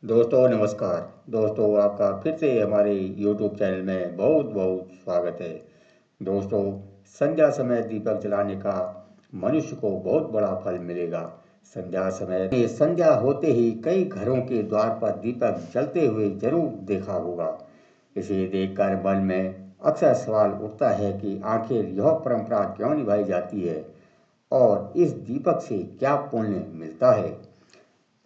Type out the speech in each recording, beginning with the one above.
दोस्तों नमस्कार। दोस्तों आपका फिर से हमारे YouTube चैनल में बहुत बहुत स्वागत है। दोस्तों, संध्या समय दीपक जलाने का मनुष्य को बहुत बड़ा फल मिलेगा। संध्या समय में संध्या होते ही कई घरों के द्वार पर दीपक जलते हुए जरूर देखा होगा। इसे देखकर मन में अक्सर सवाल उठता है कि आखिर यह परंपरा क्यों निभाई जाती है और इस दीपक से क्या पुण्य मिलता है।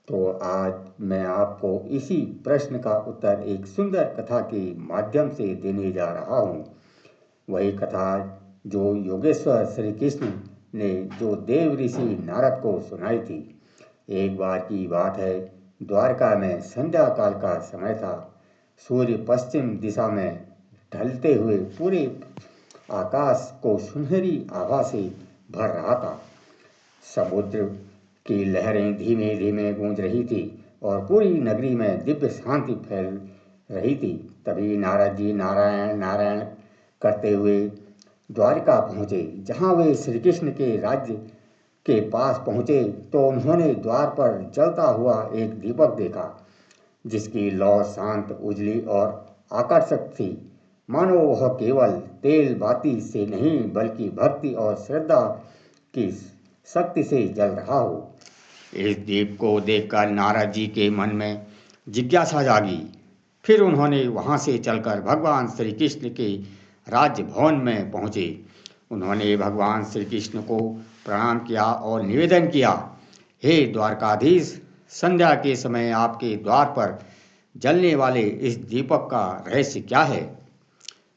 तो आज मैं आपको इसी प्रश्न का उत्तर एक सुंदर कथा के माध्यम से देने जा रहा हूँ। वही कथा जो योगेश्वर श्री कृष्ण ने जो देव ऋषि नारद को सुनाई थी। एक बार की बात है, द्वारका में संध्या काल का समय था। सूर्य पश्चिम दिशा में ढलते हुए पूरे आकाश को सुनहरी आभा से भर रहा था। समुद्र की लहरें धीमे धीमे गूंज रही थी और पूरी नगरी में दिव्य शांति फैल रही थी। तभी नारद जी नारायण नारायण करते हुए द्वारका पहुँचे। जहाँ वे श्री कृष्ण के राज्य के पास पहुँचे तो उन्होंने द्वार पर जलता हुआ एक दीपक देखा, जिसकी लौ शांत उजली और आकर्षक थी, मानो वह केवल तेल बाती से नहीं बल्कि भक्ति और श्रद्धा की शक्ति से जल रहा हो। इस दीप को देखकर नारद जी के मन में जिज्ञासा जागी। फिर उन्होंने वहां से चलकर भगवान श्री कृष्ण के राज्य भवन में पहुंचे। उन्होंने भगवान श्री कृष्ण को प्रणाम किया और निवेदन किया, हे द्वारकाधीश, संध्या के समय आपके द्वार पर जलने वाले इस दीपक का रहस्य क्या है?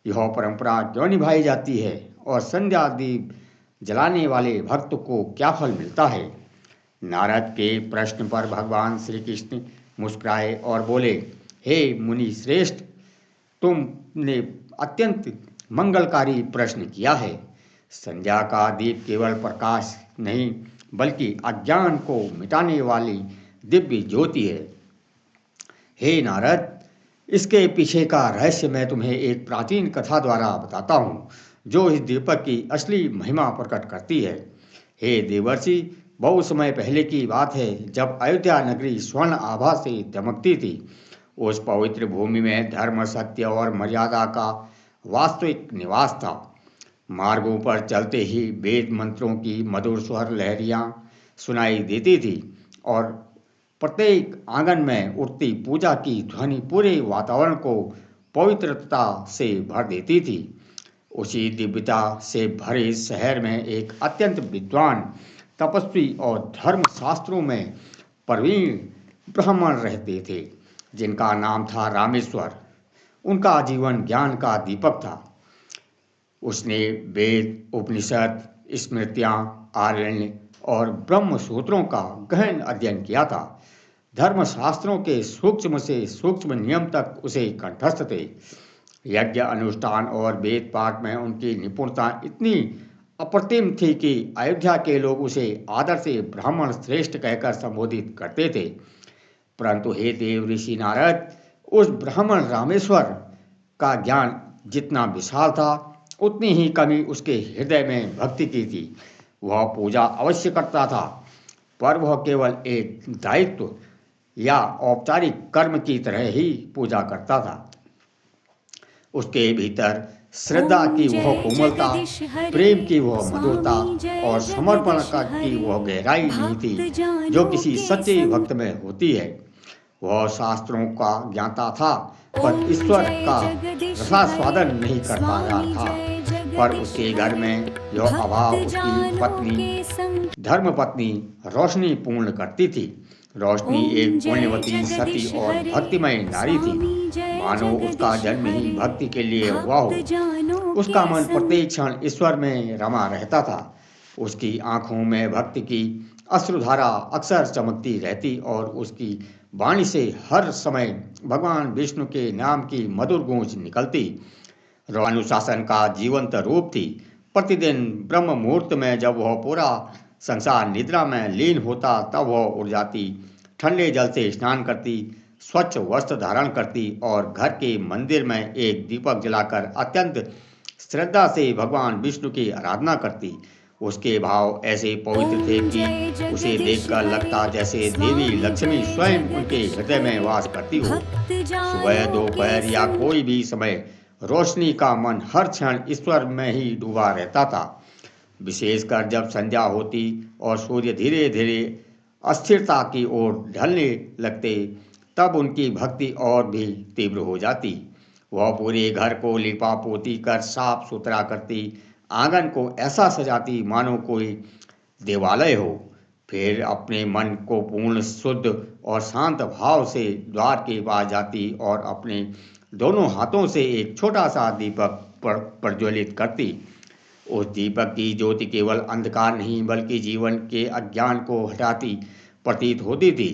यह परंपरा क्यों निभाई जाती है और संध्या दीप जलाने वाले भक्त को क्या फल मिलता है? नारद के प्रश्न पर भगवान श्री कृष्ण मुस्कुराए और बोले, हे मुनि श्रेष्ठ, तुमने अत्यंत मंगलकारी प्रश्न किया है। संध्या का दीप केवल प्रकाश नहीं बल्कि अज्ञान को मिटाने वाली दिव्य ज्योति है। हे नारद, इसके पीछे का रहस्य मैं तुम्हें एक प्राचीन कथा द्वारा बताता हूँ, जो इस दीपक की असली महिमा प्रकट करती है। हे देवर्षि, बहुत समय पहले की बात है, जब अयोध्या नगरी स्वर्ण आभा से चमकती थी। उस पवित्र भूमि में धर्म, सत्य और मर्यादा का वास्तविक निवास था। मार्गों पर चलते ही वेद मंत्रों की मधुर स्वर लहरियां सुनाई देती थी और प्रत्येक आंगन में उठती पूजा की ध्वनि पूरे वातावरण को पवित्रता से भर देती थी। उसी दिव्यता से भरे शहर में एक अत्यंत विद्वान, तपस्वी और धर्मशास्त्रों में प्रवीण ब्राह्मण रहते थे, जिनका नाम था रामेश्वर। उनका जीवन ज्ञान का दीपक था। उसने वेद, उपनिषद, स्मृतियाँ, आरण्य और ब्रह्म सूत्रों का गहन अध्ययन किया था। धर्मशास्त्रों के सूक्ष्म से सूक्ष्म नियम तक उसे कंठस्थ थे। यज्ञ अनुष्ठान और वेद पाठ में उनकी निपुणता इतनी अप्रतिम थी कि अयोध्या के लोग उसे आदर से ब्राह्मण श्रेष्ठ कहकर संबोधित करते थे। परंतु हे देव ऋषि नारद, उस ब्राह्मण रामेश्वर का ज्ञान जितना विशाल था, उतनी ही कमी उसके हृदय में भक्ति की थी। वह पूजा अवश्य करता था, पर वह केवल एक दायित्व या औपचारिक कर्म की तरह ही पूजा करता था। उसके भीतर श्रद्धा की वह कोमलता, प्रेम की वह मधुरता और समर्पण की वह गहराई नहीं थी, जो किसी सच्चे भक्त में होती है। वह शास्त्रों का ज्ञाता था, पर ईश्वर का रसास्वादन नहीं कर पा रहा था। पर उसके घर में यह अभाव उसकी पत्नी, धर्म पत्नी रोशनी पूर्ण करती थी। रोशनी एक पुण्यवती, सती और भक्तिमय नारी थी, मानो उसका जन्म ही भक्ति के लिए हुआ हो। उसका मन प्रत्येक क्षण ईश्वर में रमा रहता था। उसकी आंखों में भक्ति की अश्रुधारा अक्सर चमकती रहती और उसकी वाणी से हर समय भगवान विष्णु के नाम की मधुर गूंज निकलती। अनुशासन का जीवंत रूप थी। प्रतिदिन ब्रह्म मुहूर्त में जब वह पूरा संसार निद्रा में लीन होता, तब वह उठ जाती, ठंडे जल से स्नान करती, स्वच्छ वस्त्र धारण करती और घर के मंदिर में एक दीपक जलाकर अत्यंत श्रद्धा से भगवान विष्णु की आराधना करती। उसके भाव ऐसे पवित्र थे कि उसे देखकर लगता जैसे देवी लक्ष्मी स्वयं उनके हृदय में वास करती हो। सुबह, दोपहर या कोई भी समय रोशनी का मन हर क्षण ईश्वर में ही डूबा रहता था। विशेषकर जब संध्या होती और सूर्य धीरे धीरे अस्थिरता की ओर ढलने लगते, तब उनकी भक्ति और भी तीव्र हो जाती। वह पूरे घर को लिपा पोती कर साफ सुथरा करती, आंगन को ऐसा सजाती मानो कोई देवालय हो। फिर अपने मन को पूर्ण शुद्ध और शांत भाव से द्वार के पास जाती और अपने दोनों हाथों से एक छोटा सा दीपक प्रज्वलित करती। उस दीपक की ज्योति केवल अंधकार नहीं बल्कि जीवन के अज्ञान को हटाती प्रतीत होती थी।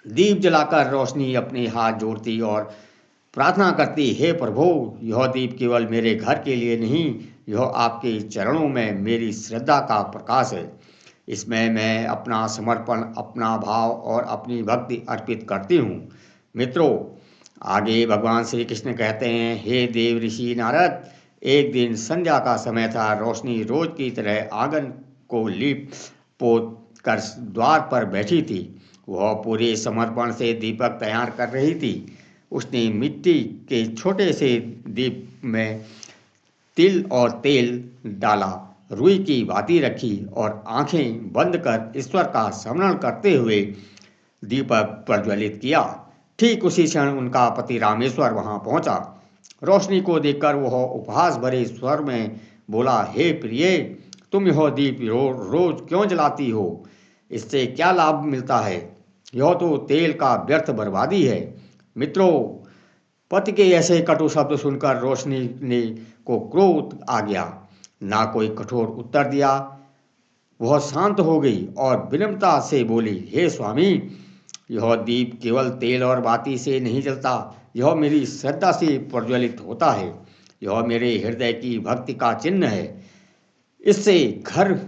दीप जलाकर रोशनी अपने हाथ जोड़ती और प्रार्थना करती, हे प्रभु, यह दीप केवल मेरे घर के लिए नहीं, यह आपके चरणों में मेरी श्रद्धा का प्रकाश है। इसमें मैं अपना समर्पण, अपना भाव और अपनी भक्ति अर्पित करती हूँ। मित्रों, आगे भगवान श्री कृष्ण कहते हैं, हे देव ऋषि नारद, एक दिन संध्या का समय था। रोशनी रोज की तरह आंगन को लीप पोत कर द्वार पर बैठी थी। वह पूरे समर्पण से दीपक तैयार कर रही थी। उसने मिट्टी के छोटे से दीप में तिल और तेल डाला, रुई की बाती रखी और आंखें बंद कर ईश्वर का स्मरण करते हुए दीपक प्रज्वलित किया। ठीक उसी क्षण उनका पति रामेश्वर वहां पहुंचा। रोशनी को देखकर वह उपहास भरे स्वर में बोला, हे प्रिय, तुम यह दीप रोज क्यों जलाती हो? इससे क्या लाभ मिलता है? यह तो तेल का व्यर्थ बर्बादी है। मित्रों, पति के ऐसे कटु शब्द सुनकर रोशनी ने को क्रोध आ गया। ना कोई कठोर उत्तर दिया, वह शांत हो गई और विनम्रता से बोली, हे स्वामी, यह दीप केवल तेल और बाती से नहीं जलता, यह मेरी श्रद्धा से प्रज्वलित होता है। यह मेरे हृदय की भक्ति का चिन्ह है। इससे घर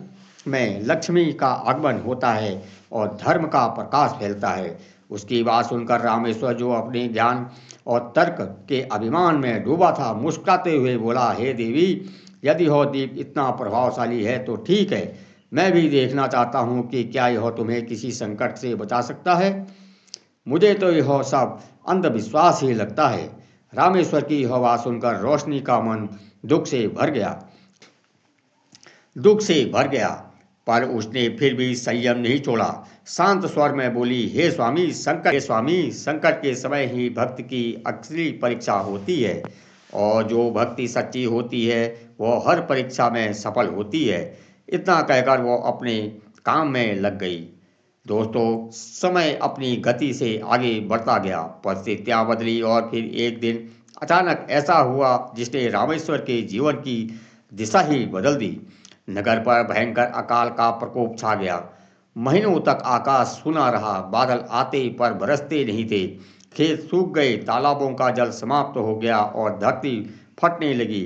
में लक्ष्मी का आगमन होता है और धर्म का प्रकाश फैलता है। उसकी बात सुनकर रामेश्वर, जो अपने ज्ञान और तर्क के अभिमान में डूबा था, मुस्कुराते हुए बोला, हे देवी, यदि यह दीप इतना प्रभावशाली है तो ठीक है, मैं भी देखना चाहता हूँ कि क्या यह तुम्हें किसी संकट से बचा सकता है। मुझे तो यह सब अंधविश्वास ही लगता है। रामेश्वर की यह बात सुनकर रोशनी का मन दुख से भर गया, पर उसने फिर भी संयम नहीं छोड़ा। शांत स्वर में बोली, हे स्वामी, संकट के समय ही भक्ति की असली परीक्षा होती है, और जो भक्ति सच्ची होती है वह हर परीक्षा में सफल होती है। इतना कहकर वो अपने काम में लग गई। दोस्तों, समय अपनी गति से आगे बढ़ता गया, परिस्थितियाँ बदली और फिर एक दिन अचानक ऐसा हुआ जिसने रामेश्वर के जीवन की दिशा ही बदल दी। नगर पर भयंकर अकाल का प्रकोप छा गया। महीनों तक आकाश सूना रहा, बादल आते पर बरसते नहीं थे। खेत सूख गए, तालाबों का जल समाप्त हो गया और धरती फटने लगी।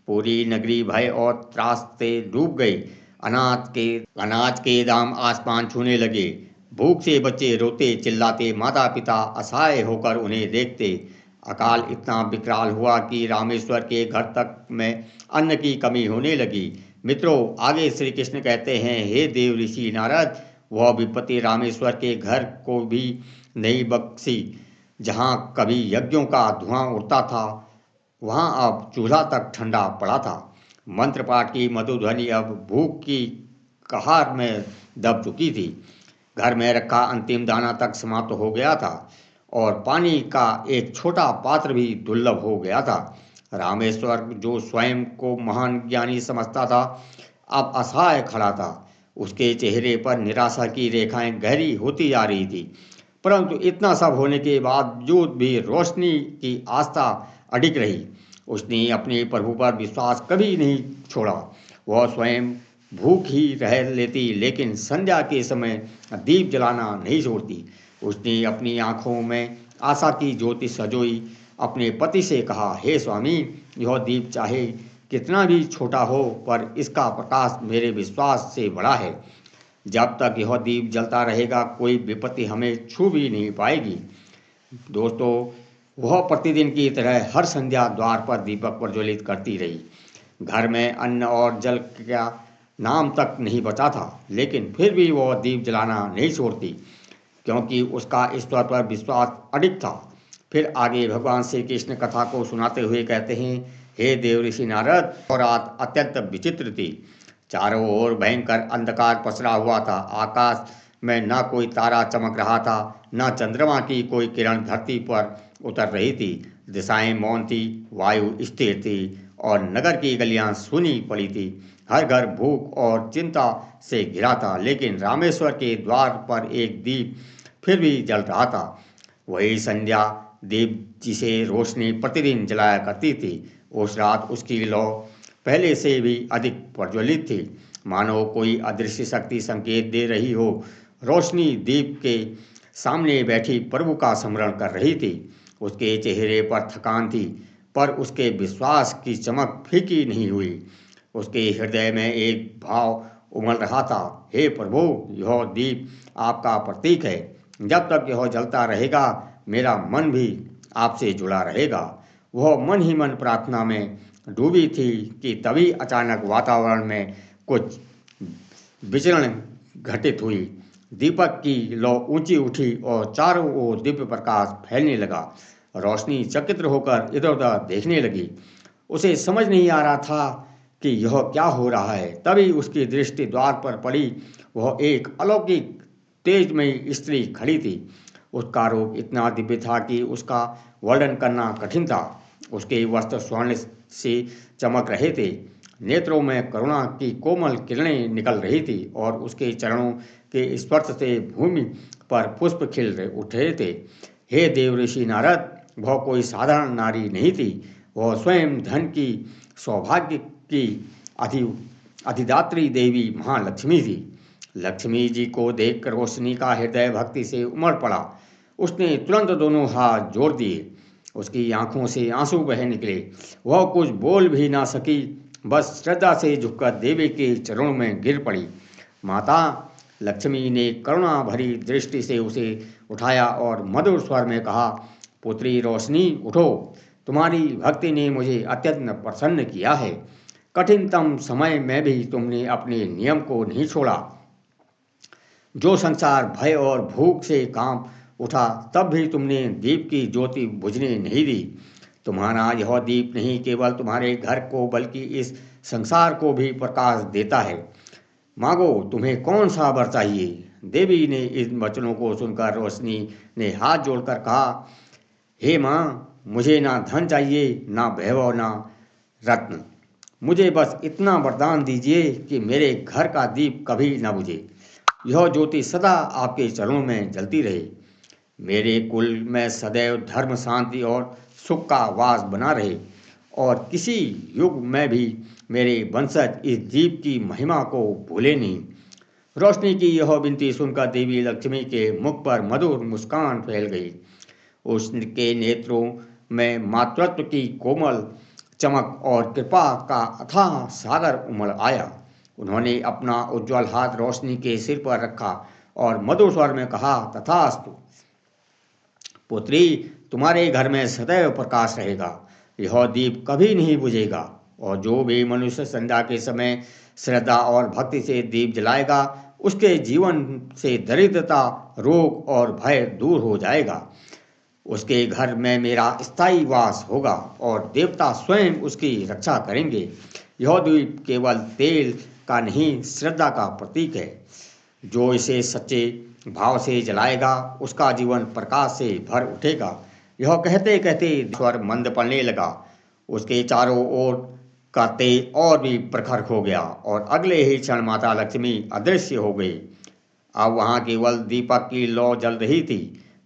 पूरी नगरी भय और त्रास से डूब गई। अनाज के दाम आसमान छूने लगे। भूख से बच्चे रोते चिल्लाते, माता पिता असहाय होकर उन्हें देखते। अकाल इतना विकराल हुआ कि रामेश्वर के घर तक में अन्न की कमी होने लगी। मित्रों, आगे श्री कृष्ण कहते हैं, हे देव ऋषि नारद, वह विपत्ति रामेश्वर के घर को भी नहीं बख्शी। जहाँ कभी यज्ञों का धुआं उड़ता था, वहाँ अब चूल्हा तक ठंडा पड़ा था। मंत्र पाठ की मधुध्वनि अब भूख की कहार में दब चुकी थी। घर में रखा अंतिम दाना तक समाप्त हो गया था और पानी का एक छोटा पात्र भी दुर्लभ हो गया था। रामेश्वर, जो स्वयं को महान ज्ञानी समझता था, अब असहाय खड़ा था। उसके चेहरे पर निराशा की रेखाएं गहरी होती जा रही थी। परंतु इतना सब होने के बावजूद भी रोशनी की आस्था अडिग रही। उसने अपने प्रभु पर विश्वास कभी नहीं छोड़ा। वह स्वयं भूख ही रह लेती, लेकिन संध्या के समय दीप जलाना नहीं छोड़ती। उसने अपनी आंखों में आशा की ज्योति सजोई, अपने पति से कहा, हे स्वामी, यह दीप चाहे कितना भी छोटा हो, पर इसका प्रकाश मेरे विश्वास से बड़ा है। जब तक यह दीप जलता रहेगा, कोई विपत्ति हमें छू भी नहीं पाएगी। दोस्तों, वह प्रतिदिन की तरह हर संध्या द्वार पर दीपक प्रज्वलित करती रही। घर में अन्न और जल का नाम तक नहीं बचा था, लेकिन फिर भी वह दीप जलाना नहीं छोड़ती, क्योंकि उसका ईश्वर पर विश्वास अडिग था। फिर आगे भगवान श्री कृष्ण कथा को सुनाते हुए कहते हैं, हे देव ऋषि नारद, और रात अत्यंत विचित्र थी। चारों ओर भयंकर अंधकार पसरा हुआ था। आकाश में न कोई तारा चमक रहा था, न चंद्रमा की कोई किरण धरती पर उतर रही थी। दिशाएं मौन थी, वायु स्थिर थी और नगर की गलियां सूनी पड़ी थी। हर घर भूख और चिंता से घिरा था, लेकिन रामेश्वर के द्वार पर एक दीप फिर भी जल रहा था। वही संध्या दीप जिसे रोशनी प्रतिदिन जलाया करती थी। उस रात उसकी लौ पहले से भी अधिक प्रज्वलित थी, मानो कोई अदृश्य शक्ति संकेत दे रही हो। रोशनी दीप के सामने बैठी प्रभु का स्मरण कर रही थी। उसके चेहरे पर थकान थी, पर उसके विश्वास की चमक फीकी नहीं हुई। उसके हृदय में एक भाव उमड़ रहा था, हे प्रभु, यह दीप आपका प्रतीक है। जब तक यह जलता रहेगा, मेरा मन भी आपसे जुड़ा रहेगा। वह मन ही मन प्रार्थना में डूबी थी कि तभी अचानक वातावरण में कुछ विचरण घटित हुई। दीपक की लौ ऊंची उठी और चारों ओर दिव्य प्रकाश फैलने लगा। रोशनी चकित होकर इधर उधर देखने लगी। उसे समझ नहीं आ रहा था कि यह क्या हो रहा है। तभी उसकी दृष्टि द्वार पर पड़ी। वह एक अलौकिक तेजमयी स्त्री खड़ी थी। उसका रूप इतना दिव्य था कि उसका वर्णन करना कठिन था। उसके वस्त्र स्वर्ण से चमक रहे थे, नेत्रों में करुणा की कोमल किरणें निकल रही थी और उसके चरणों के स्पर्श से भूमि पर पुष्प खिल उठे थे। हे देव ऋषि नारद, वह कोई साधारण नारी नहीं थी। वह स्वयं धन की, सौभाग्य की अधिदात्री देवी महालक्ष्मी थी। लक्ष्मी जी को देखकर रोशनी का हृदय भक्ति से उमड़ पड़ा। उसने तुरंत दोनों हाथ जोड़ दिए। उसकी आंखों से आंसू बह निकले। वह कुछ बोल भी ना सकी, बस श्रद्धा से झुककर देवी के चरणों में गिर पड़ी। माता लक्ष्मी ने करुणा भरी दृष्टि से उसे उठाया और मधुर स्वर में कहा, पुत्री रोशनी, उठो। तुम्हारी भक्ति ने मुझे अत्यंत प्रसन्न किया है। कठिनतम समय में भी तुमने अपने नियम को नहीं छोड़ा। जो संसार भय और भूख से कांप उठा, तब भी तुमने दीप की ज्योति बुझने नहीं दी। तुम्हारा यह दीप नहीं केवल तुम्हारे घर को बल्कि इस संसार को भी प्रकाश देता है। मांगो, तुम्हें कौन सा वर चाहिए। देवी ने इन वचनों को सुनकर रोशनी ने हाथ जोड़कर कहा, हे माँ, मुझे ना धन चाहिए, ना वैभव, ना रत्न। मुझे बस इतना वरदान दीजिए कि मेरे घर का दीप कभी न बुझे। यह ज्योति सदा आपके चरणों में जलती रहे। मेरे कुल में सदैव धर्म, शांति और सुख का वास बना रहे और किसी युग में भी मेरे वंशज इस दीप की महिमा को भूले नहीं। रोशनी की यह विनती सुनकर देवी लक्ष्मी के मुख पर मधुर मुस्कान फैल गई। उसके नेत्रों में मातृत्व की कोमल चमक और कृपा का अथाह सागर उमड़ आया। उन्होंने अपना उज्ज्वल हाथ रोशनी के सिर पर रखा और मधुर स्वर में कहा, तथास्तु। पुत्री, तुम्हारे घर में सदैव प्रकाश रहेगा। यह दीप कभी नहीं बुझेगा और जो भी मनुष्य संध्या के समय श्रद्धा और भक्ति से दीप जलाएगा, उसके जीवन से दरिद्रता, रोग और भय दूर हो जाएगा। उसके घर में मेरा स्थायी वास होगा और देवता स्वयं उसकी रक्षा करेंगे। यह दीप केवल तेल का नहीं, श्रद्धा का प्रतीक है। जो इसे सच्चे भाव से जलाएगा, उसका जीवन प्रकाश से भर उठेगा। यह कहते कहते स्वर मंद पड़ने लगा। उसके चारों ओर का तेज और भी प्रखर हो गया और अगले ही क्षण माता लक्ष्मी अदृश्य हो गई। अब वहाँ केवल दीपक की लौ जल रही थी,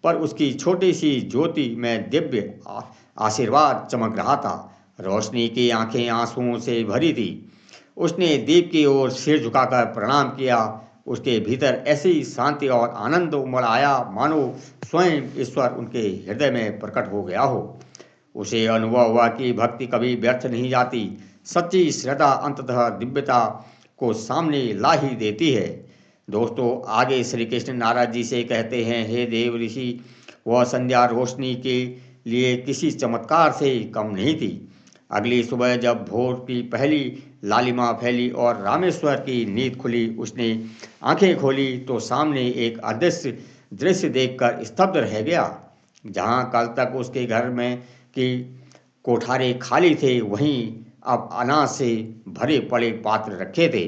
पर उसकी छोटी सी ज्योति में दिव्य आशीर्वाद चमक रहा था। रोशनी की आंखें आंसुओं से भरी थी। उसने दीप की ओर सिर झुकाकर प्रणाम किया। उसके भीतर ऐसी शांति और आनंद उमड़ आया, मानो स्वयं ईश्वर उनके हृदय में प्रकट हो गया हो। उसे अनुभव हुआ कि भक्ति कभी व्यर्थ नहीं जाती। सच्ची श्रद्धा अंततः दिव्यता को सामने ला ही देती है। दोस्तों, आगे श्री कृष्ण नारद जी से कहते हैं, हे देव ऋषि, वह संध्या रोशनी के लिए किसी चमत्कार से कम नहीं थी। अगली सुबह जब भोर की पहली लालिमा फैली और रामेश्वर की नींद खुली, उसने आंखें खोली तो सामने एक अदृश्य दृश्य देखकर स्तब्ध रह गया। जहां कल तक उसके घर में की कोठारे खाली थे, वहीं अब अनाज से भरे पड़े पात्र रखे थे।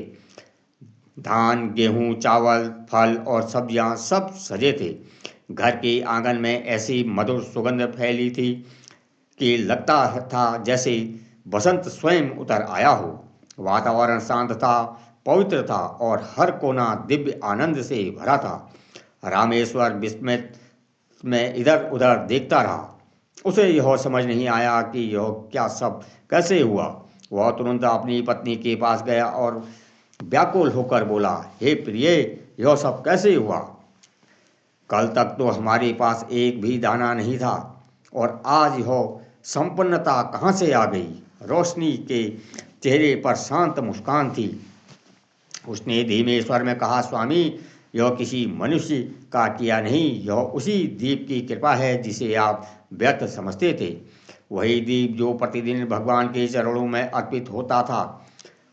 धान, गेहूं, चावल, फल और सब्जियां सब सजे थे। घर के आंगन में ऐसी मधुर सुगंध फैली थी कि लगता था जैसे बसंत स्वयं उतर आया हो। वातावरण शांत था, पवित्र था और हर कोना दिव्य आनंद से भरा था। रामेश्वर विस्मित में इधर उधर देखता रहा। उसे यह समझ नहीं आया कि यह क्या सब कैसे हुआ। वह तुरंत अपनी पत्नी के पास गया और व्याकुल होकर बोला, हे प्रिय, यह सब कैसे हुआ? कल तक तो हमारे पास एक भी दाना नहीं था और आज यह संपन्नता कहाँ से आ गई? रोशनी के चेहरे पर शांत मुस्कान थी। उसने धीमे स्वर में कहा, स्वामी, यह किसी मनुष्य का किया नहीं, यह उसी दीप की कृपा है जिसे आप व्यर्थ समझते थे। वही दीप जो प्रतिदिन भगवान के चरणों में अर्पित होता था।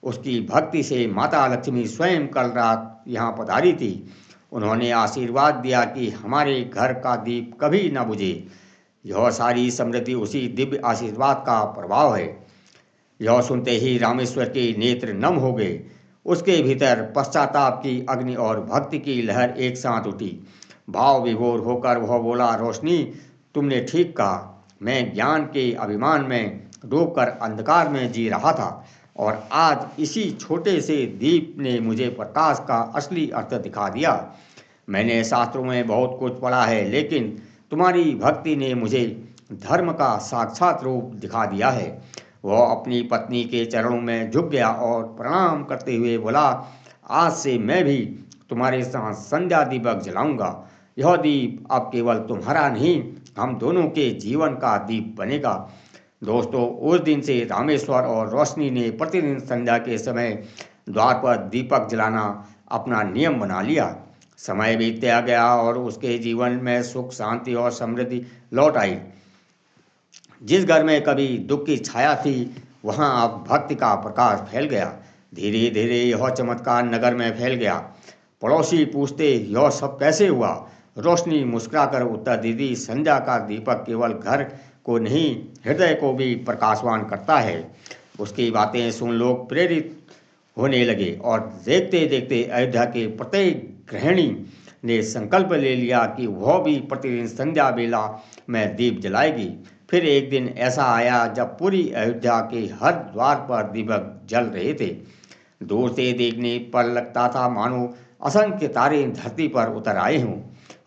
उसकी भक्ति से माता लक्ष्मी स्वयं कल रात यहाँ पधारी थी। उन्होंने आशीर्वाद दिया कि हमारे घर का दीप कभी न बुझे। यह सारी समृद्धि उसी दिव्य आशीर्वाद का प्रभाव है। यह सुनते ही रामेश्वर के नेत्र नम हो गए। उसके भीतर पश्चाताप की अग्नि और भक्ति की लहर एक साथ उठी। भाव विभोर होकर वह बोला, रोशनी, तुमने ठीक कहा। मैं ज्ञान के अभिमान में डूबकर अंधकार में जी रहा था और आज इसी छोटे से दीप ने मुझे प्रकाश का असली अर्थ दिखा दिया। मैंने शास्त्रों में बहुत कुछ पढ़ा है, लेकिन तुम्हारी भक्ति ने मुझे धर्म का साक्षात रूप दिखा दिया है। वह अपनी पत्नी के चरणों में झुक गया और प्रणाम करते हुए बोला, आज से मैं भी तुम्हारे साथ संध्या दीपक जलाऊंगा। यह दीप अब केवल तुम्हारा नहीं, हम दोनों के जीवन का दीप बनेगा। दोस्तों, उस दिन से रामेश्वर और रोशनी ने प्रतिदिन संध्या के समय द्वार पर दीपक जलाना अपना नियम बना लिया। समय बीतता गया और उसके जीवन में सुख, शांति और समृद्धि लौट आई। जिस घर में कभी दुख की छाया थी, वहां अब भक्ति का प्रकाश फैल गया। धीरे धीरे यह चमत्कार नगर में फैल गया। पड़ोसी पूछते, यह सब कैसे हुआ? रोशनी मुस्कुराकर उत्तर देती, संध्या का दीपक केवल घर को नहीं, हृदय को भी प्रकाशवान करता है। उसकी बातें सुन लोग प्रेरित होने लगे और देखते देखते अयोध्या के प्रत्येक गृहिणी ने संकल्प ले लिया कि वह भी प्रतिदिन संध्या बेला में दीप जलाएगी। फिर एक दिन ऐसा आया जब पूरी अयोध्या के हर द्वार पर दीपक जल रहे थे। दूर से देखने पर लगता था मानो असंख्य तारे धरती पर उतर आए हों।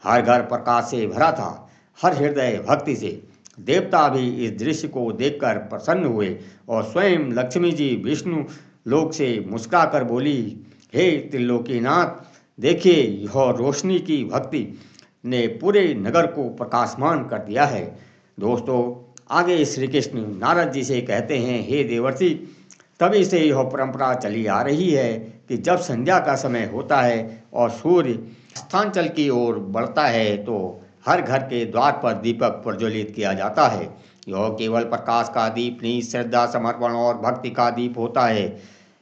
हर घर प्रकाश से भरा था, हर हृदय भक्ति से। देवता भी इस दृश्य को देखकर प्रसन्न हुए और स्वयं लक्ष्मी जी विष्णु लोक से मुस्कुराकर बोली, हे त्रिलोकीनाथ, देखिए, यह रोशनी की भक्ति ने पूरे नगर को प्रकाशमान कर दिया है। दोस्तों, आगे श्री कृष्ण नारद जी से कहते हैं, हे देवर्षि, तभी से यह परंपरा चली आ रही है कि जब संध्या का समय होता है और सूर्य अस्तांचल की ओर बढ़ता है तो हर घर के द्वार पर दीपक प्रज्वलित किया जाता है। यह केवल प्रकाश का दीप नहीं, श्रद्धा, समर्पण और भक्ति का दीप होता है।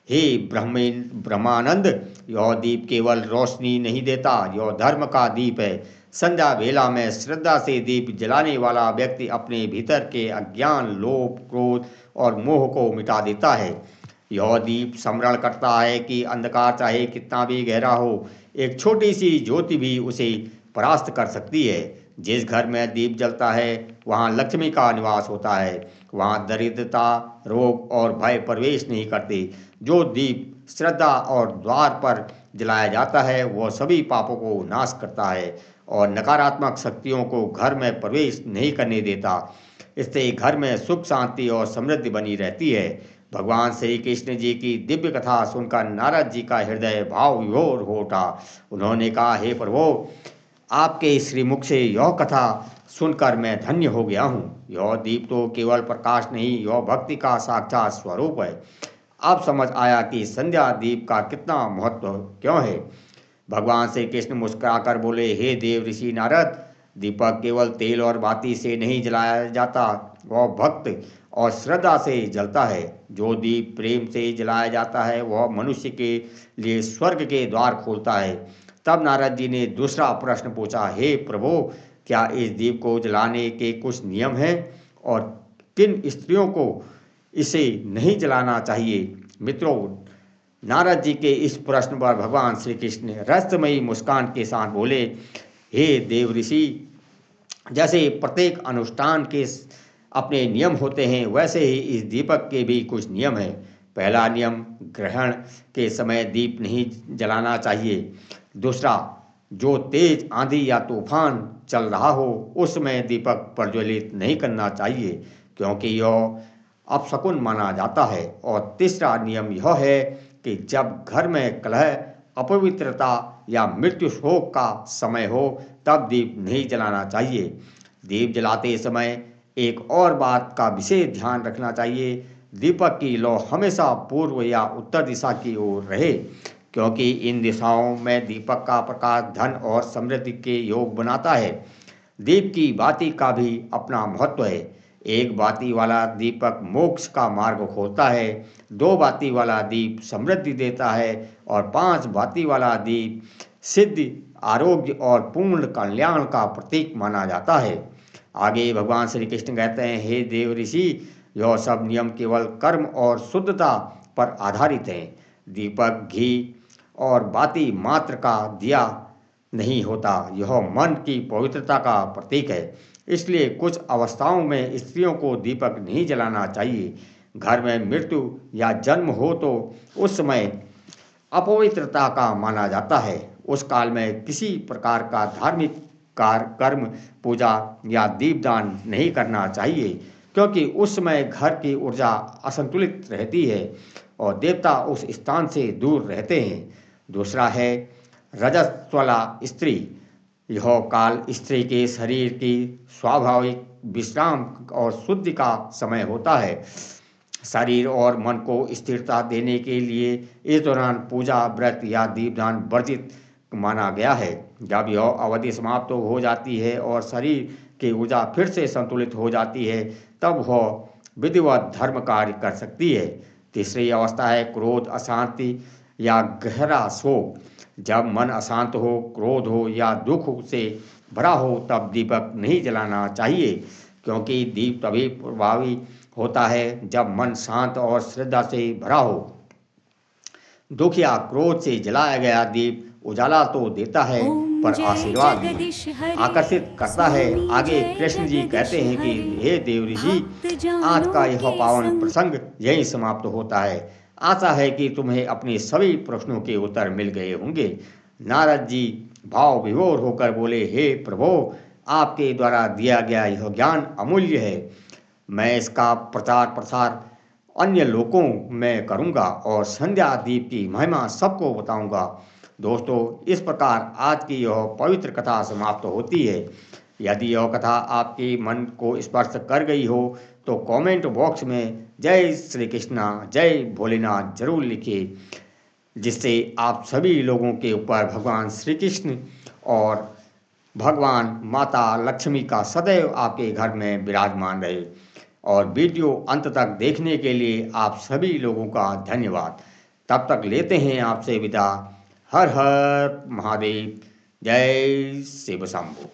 हे ब्रह्मानंद, यह दीप केवल रोशनी नहीं देता, यह धर्म का दीप है। संध्या बेला में श्रद्धा से दीप जलाने वाला व्यक्ति अपने भीतर के अज्ञान, लोभ, क्रोध और मोह को मिटा देता है। यह दीप स्मरण करता है कि अंधकार चाहे कितना भी गहरा हो, एक छोटी सी ज्योति भी उसे परास्त कर सकती है। जिस घर में दीप जलता है वहाँ लक्ष्मी का निवास होता है। वहाँ दरिद्रता, रोग और भय प्रवेश नहीं करते। जो दीप श्रद्धा और द्वार पर जलाया जाता है वह सभी पापों को नाश करता है और नकारात्मक शक्तियों को घर में प्रवेश नहीं करने देता। इससे घर में सुख, शांति और समृद्धि बनी रहती है। भगवान श्री कृष्ण जी की दिव्य कथा सुनकर नारद जी का हृदय भाव विभोर हो उठा। उन्होंने कहा, हे प्रभु, आपके श्रीमुख से यह कथा सुनकर मैं धन्य हो गया हूँ। यह दीप तो केवल प्रकाश नहीं, यह भक्ति का साक्षात स्वरूप है। अब समझ आया कि संध्या दीप का कितना महत्व क्यों है। भगवान श्री कृष्ण मुस्कुराकर बोले, हे देव ऋषि नारद, दीपक केवल तेल और बाती से नहीं जलाया जाता, वह भक्त और श्रद्धा से जलता है। जो दीप प्रेम से जलाया जाता है वह मनुष्य के लिए स्वर्ग के द्वार खोलता है। तब नारद जी ने दूसरा प्रश्न पूछा, हे प्रभु, क्या इस दीप को जलाने के कुछ नियम हैं और किन स्त्रियों को इसे नहीं जलाना चाहिए? मित्रों, नारद जी के इस प्रश्न पर भगवान श्री कृष्ण रहस्यमयी मुस्कान के साथ बोले, हे देव ऋषि, जैसे प्रत्येक अनुष्ठान के अपने नियम होते हैं वैसे ही इस दीपक के भी कुछ नियम हैं। पहला नियम, ग्रहण के समय दीप नहीं जलाना चाहिए। दूसरा, जो तेज आंधी या तूफान चल रहा हो उस समय दीपक प्रज्वलित नहीं करना चाहिए, क्योंकि यह अपशकुन माना जाता है। और तीसरा नियम यह है कि जब घर में कलह, अपवित्रता या मृत्यु शोक का समय हो तब दीप नहीं जलाना चाहिए। दीप जलाते समय एक और बात का विशेष ध्यान रखना चाहिए, दीपक की लौ हमेशा पूर्व या उत्तर दिशा की ओर रहे, क्योंकि इन दिशाओं में दीपक का प्रकाश धन और समृद्धि के योग बनाता है। दीप की बाती का भी अपना महत्व है। एक बाती वाला दीपक मोक्ष का मार्ग खोलता है, 2 बाती वाला दीप समृद्धि देता है और 5 बाती वाला दीप सिद्धि, आरोग्य और पूर्ण कल्याण का प्रतीक माना जाता है। आगे भगवान श्री कृष्ण कहते हैं, हे देव ऋषि, यह सब नियम केवल कर्म और शुद्धता पर आधारित हैं। दीपक घी और बाती मात्र का दिया नहीं होता, यह मन की पवित्रता का प्रतीक है। इसलिए कुछ अवस्थाओं में स्त्रियों को दीपक नहीं जलाना चाहिए। घर में मृत्यु या जन्म हो तो उस समय अपवित्रता का माना जाता है। उस काल में किसी प्रकार का धार्मिक कर्म, पूजा या दीपदान नहीं करना चाहिए, क्योंकि उस समय घर की ऊर्जा असंतुलित रहती है और देवता उस स्थान से दूर रहते हैं। दूसरा है रजस वाला स्त्री। यह काल स्त्री के शरीर की स्वाभाविक विश्राम और शुद्धि का समय होता है। शरीर और मन को स्थिरता देने के लिए इस दौरान पूजा, व्रत या दीपदान वर्जित माना गया है। जब यह अवधि समाप्त हो जाती है और शरीर की ऊर्जा फिर से संतुलित हो जाती है तब वह विधिवत धर्म कार्य कर सकती है। तीसरी अवस्था है क्रोध, अशांति या गहरा शोक। जब मन अशांत हो, क्रोध हो या दुख से भरा हो तब दीपक नहीं जलाना चाहिए, क्योंकि दीप तभी प्रभावी होता है जब मन शांत और श्रद्धा से भरा हो। दुख या क्रोध से जलाया गया दीप उजाला तो देता है पर आशीर्वाद नहीं, आकर्षित करता है। आगे कृष्ण जी कहते हैं कि हे देव ऋषि, आज का यह पावन प्रसंग यही समाप्त होता है। आशा है कि तुम्हें अपने सभी प्रश्नों के उत्तर मिल गए होंगे। नारद जी भाव विभोर होकर बोले, हे प्रभु, आपके द्वारा दिया गया यह ज्ञान अमूल्य है। मैं इसका प्रचार प्रसार अन्य लोगों में करूँगा और संध्या दीप की महिमा सबको बताऊँगा। दोस्तों, इस प्रकार आज की यह पवित्र कथा समाप्त होती है। यदि यह कथा आपके मन को स्पर्श कर गई हो तो कमेंट बॉक्स में जय श्री कृष्णा, जय भोलेनाथ जरूर लिखिए, जिससे आप सभी लोगों के ऊपर भगवान श्री कृष्ण और भगवान माता लक्ष्मी का सदैव आपके घर में विराजमान रहे। और वीडियो अंत तक देखने के लिए आप सभी लोगों का धन्यवाद। तब तक लेते हैं आपसे विदा। हर हर महादेव, जय शिव शंभु।